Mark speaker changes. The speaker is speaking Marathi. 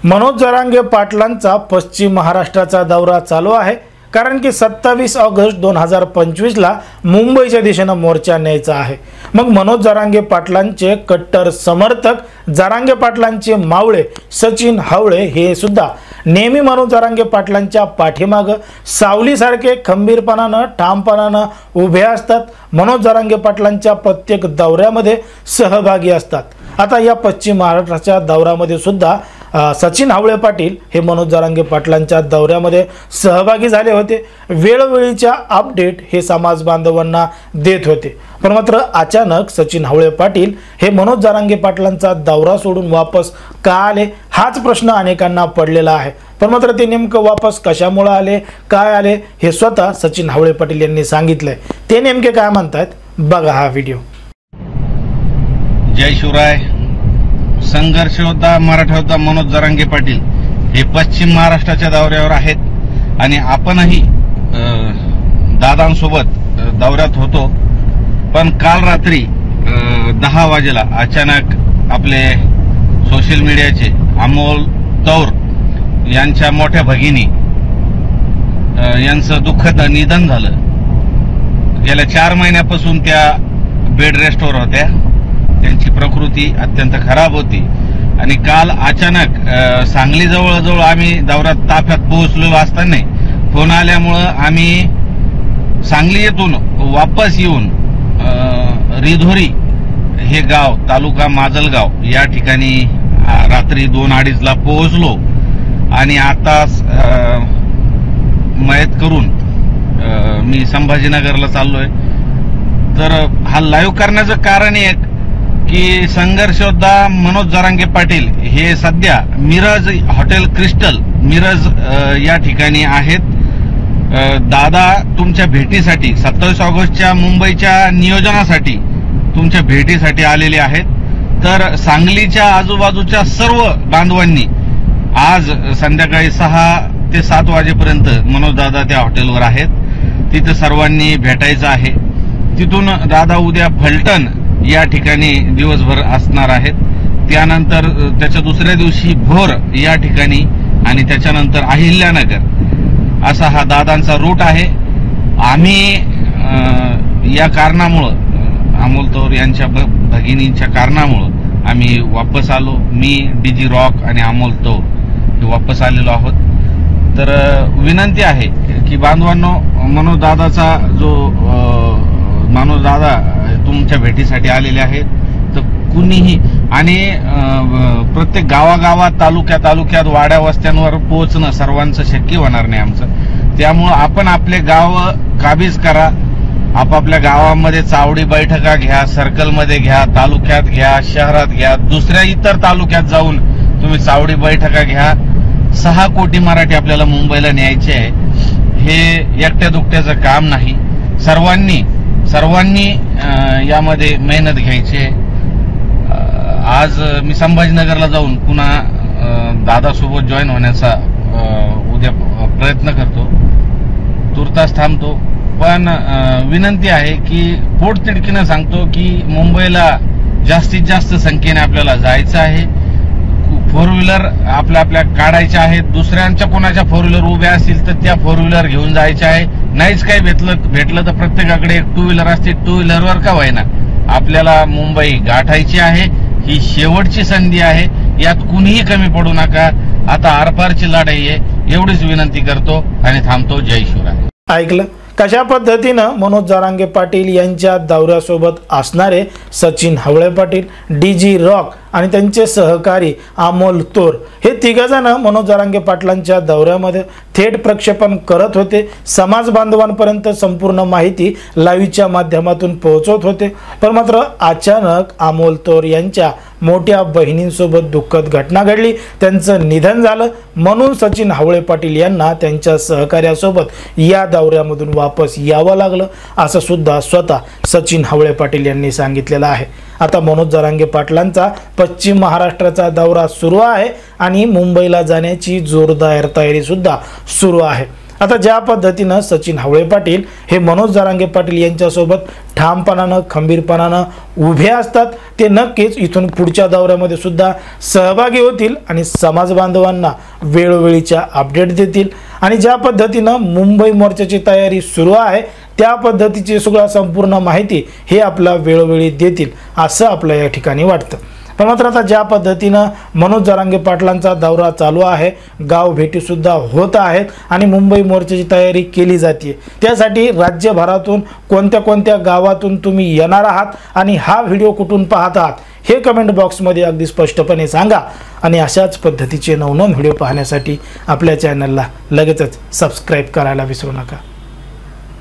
Speaker 1: मनोज जरांगे पाटलांचा पश्चिम महाराष्ट्राचा दौरा चालू आहे। कारण की 27 ऑगस्ट 2025 ला मुंबईच्या दिशेने मोर्चा न्यायचा आहे। मग मनोज जरांगे पाटलांचे कट्टर समर्थक जरांगे पाटलांचे मावळे सचिन हावळे हे सुद्धा नेहमी मनोज जरांगे पाटलांच्या पाठीमागे सावलीसारखे खंबीरपणाने ठामपणाने उभे असतात। मनोज जरांगे पाटलांच्या प्रत्येक दौऱ्यामध्ये सहभागी असतात। आता या पश्चिम महाराष्ट्राच्या दौऱ्यामध्ये सुद्धा सचिन हावळे पाटील हे मनोज जरांगे पाटलांच्या दौऱ्यामध्ये सहभागी झाले होते। वेळोवेळीच्या अपडेट हे समाज बांधवांना देत होते। पण मात्र अचानक सचिन हावळे पाटील हे मनोज जरांगे पाटलांचा दौरा सोडून वापस का आले हाच प्रश्न अनेकांना पडलेला आहे। पण मात्र ते नेमकं वापस कशामुळे आले, काय आले हे स्वतः सचिन हावळे पाटील यांनी सांगितलंय। ते नेमके काय म्हणतात बघा हा व्हिडिओ।
Speaker 2: जय शिवराय। संघर्ष योद्धा मराठा योद्धा मनोज जरांगे पाटील हे पश्चिम महाराष्ट्राच्या दौऱ्यावर आहेत आणि आपणही दादांसोबत दौऱ्यात होतो। पण काल रात्री 10 वाजेला अचानक आपले सोशल मीडियाचे अमोल तौर यांच्या मोठ्या भगिनी यांचं दुःखद निधन झालं। गेल्या 4 महिन्यापासून त्या बेड रेस्टवर होत्या। त्यांची प्रकृती अत्यंत खराब होती आणि काल अचानक सांगली जवळ आम्ही दौऱ्यात ताफ्यात पोहोचलेलो असताना फोन आल्यामुळे आम्ही सांगली येथून वापस येऊन रिधोरी हे गाव तालुका माजलगाव या ठिकाणी रात्री 2-2:30 ला पोहोचलो आणि आता मयत करून मी संभाजीनगरला चाललोय। तर हा लाईव्ह करण्याचं कारण एक की संघर्ष योद्धा मनोज जरांगे पाटील हे सध्या मिरज हॉटेल क्रिस्टल मिरज या ठिकाणी आहेत। दादा तुमच्या भेटीसाठी 27 ऑगस्टच्या मुंबईच्या नियोजनासाठी तुमच्या भेटीसाठी आलेले आहेत। तर सांगलीच्या आजूबाजूच्या सर्व बांधवांनी आज संध्याकाळी 6 ते 7 वाजेपर्यंत मनोज दादा त्या हॉटेलवर आहेत। तिथे सर्वांनी भेटायचं आहे। तिथून दादा उद्या फलटण या ठिकाणी दिवसभर असणार आहेत। त्यानंतर त्याच्या दुसऱ्या दिवशी भोर या ठिकाणी आणि त्याच्यानंतर अहिल्यानगर असा हा दादांचा रूट आहे। आम्ही या कारणामुळे अमोल तौर यांच्या भगिनींच्या कारणामुळे आम्ही वापस आलो। मी डीजी रॉक आणि अमोल तौर हे वापस आलेलो आहोत। तर विनंती आहे की बांधवांनो मनोज दादाचा जो मनोज दादा तुमच्या भेटीसाठी आलेले आहेत। तर कुणीही आणि प्रत्येक गावागावात तालुक्यात वाड्या वस्त्यांवर पोहोचणं सर्वांचं शक्य होणार नाही आमचं। त्यामुळं आपण आपले गाव काबीज करा। आपापल्या गावामध्ये चावडी बैठका घ्या, सर्कलमध्ये घ्या, तालुक्यात घ्या, शहरात घ्या, दुसऱ्या इतर तालुक्यात जाऊन तुम्ही चावडी बैठका घ्या। 6 कोटी मराठी आपल्याला मुंबईला न्यायचे आहे। हे एकट्या दुकट्याचं काम नाही। सर्वांनी यामध्ये मेहनत घ्यायची आहे। आज मी संभाजीनगरला जाऊन पुन्हा दादासोबत जॉईन होण्याचा उद्या प्रयत्न करतो। तुर्तास थांबतो। पण विनंती आहे की पोटतिडकीनं सांगतो की मुंबईला जास्तीत जास्त संख्येने आपल्याला जायचं आहे। 4 व्हीलर आपल्या काढायच्या आहेत। दुसऱ्यांच्या कोणाच्या 4 व्हीलर उभ्या असतील तर त्या 4 व्हीलर घेऊन जायच्या आहे। नाहीच काही भेटलं तर प्रत्येकाकडे 2 व्हीलर असते। 2 व्हीलरवर का होईना आपल्याला मुंबई गाठायची आहे। ही शेवटची संधी आहे। यात कुणीही कमी पडू नका। आता आरपारची लढाई आहे। एवढीच विनंती करतो आणि थांबतो। जय शिवराय।
Speaker 1: ऐकलं कशा पद्धतीनं मनोज जरांगे पाटील यांच्या दौऱ्यासोबत असणारे सचिन हावळे पाटील डीजी रॉक आणि त्यांचे सहकारी अमोल तौर हे तिघजण मनोज जरांगे पाटलांच्या दौऱ्यामध्ये थेट प्रक्षेपण करत होते। समाज बांधवांपर्यंत संपूर्ण माहिती लाईव्हच्या माध्यमातून पोहोचवत होते। पण मात्र अचानक अमोल तौर यांच्या मोठ्या बहिणींसोबत दुःखद घटना घडली, त्यांचं निधन झालं। म्हणून सचिन हावळे पाटील यांना त्यांच्या सहकार्यासोबत या दौऱ्यामधून वापस यावं लागलं असं सुद्धा स्वतः सचिन हावळे पाटील यांनी सांगितलेलं आहे। आता मनोज जरांगे पाटलांचा पश्चिम महाराष्ट्राचा दौरा सुरू आहे आणि मुंबईला जाण्याची जोरदार तयारी सुद्धा सुरू आहे। आता ज्या पद्धतीनं सचिन हावळे पाटील हे मनोज जरांगे पाटील यांच्यासोबत ठामपणानं खंबीरपणानं उभे असतात, ते नक्कीच इथून पुढच्या दौऱ्यामध्ये सुद्धा सहभागी होतील आणि समाज बांधवांना वेळोवेळीच्या अपडेट देतील आणि ज्या पद्धतीनं मुंबई मोर्चाची तयारी सुरू आहे त्या पद्धतीची सगळं संपूर्ण माहिती हे आपला वेळोवेळी देतील असं आपल्या या ठिकाणी वाटतं। पण मात्र आता ज्या पद्धतीनं मनोज जरांगे पाटलांचा दौरा चालू आहे, गाव भेटीसुद्धा होत आहेत आणि मुंबई मोर्चाची तयारी केली जाते, त्यासाठी राज्यभरातून कोणत्या कोणत्या गावातून तुम्ही येणार आहात आणि हा व्हिडिओ कुठून पाहत आहात हे कमेंट बॉक्समध्ये अगदी स्पष्टपणे सांगा आणि अशाच पद्धतीचे नवनवीन व्हिडिओ पाहण्यासाठी आपल्या चॅनलला लगेचच सबस्क्राईब करायला विसरू नका।